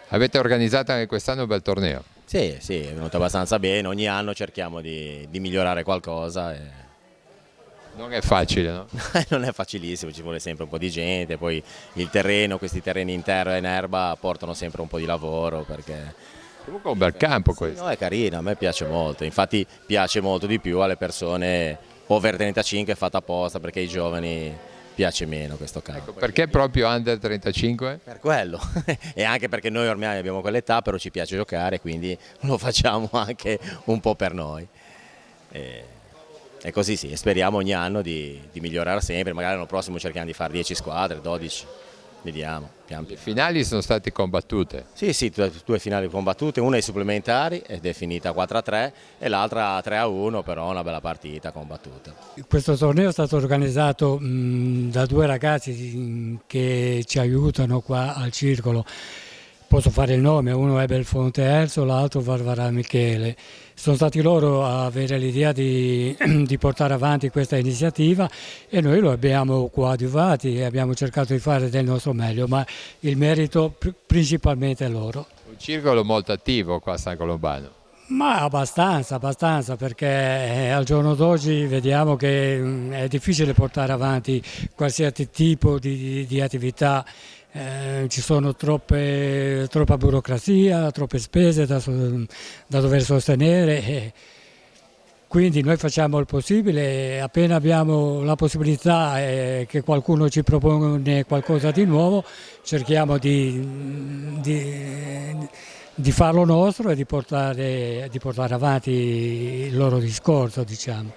Avete organizzato anche quest'anno un bel torneo. Sì, sì, è venuto abbastanza bene, ogni anno cerchiamo di migliorare qualcosa e Non è facile, no? non è facilissimo, ci vuole sempre un po' di gente, poi il terreno, questi terreni in terra e in erba portano sempre un po' di lavoro perché Comunque è un bel campo sì, questo. no, è carino, a me piace molto, infatti piace molto di più alle persone over 35, è fatta apposta perché ai giovani piace meno questo campo. Perché proprio under 35? Per quello, e anche perché noi ormai abbiamo quell'età, però ci piace giocare, quindi lo facciamo anche un po' per noi. E così sì, speriamo ogni anno di migliorare sempre, magari l'anno prossimo cerchiamo di fare 10 squadre, 12, vediamo, pian Le piano. finali sono state combattute. Sì, sì, due finali combattute, una ai supplementari ed è finita 4-3 e l'altra 3-1, però una bella partita combattuta. Questo torneo è stato organizzato da due ragazzi che ci aiutano qua al circolo. Posso fare il nome, uno è Belfonte Erzo, l'altro Varvara Michele. Sono stati loro a avere l'idea di portare avanti questa iniziativa e noi lo abbiamo coadiuvati e abbiamo cercato di fare del nostro meglio, ma il merito principalmente è loro. Un circolo molto attivo qua a San Colombano. Ma abbastanza, perché al giorno d'oggi vediamo che è difficile portare avanti qualsiasi tipo di attività, ci sono troppa burocrazia, troppe spese da dover sostenere. Quindi noi facciamo il possibile, e appena abbiamo la possibilità che qualcuno ci propone qualcosa di nuovo, cerchiamo di farlo nostro e di portare avanti il loro discorso, diciamo.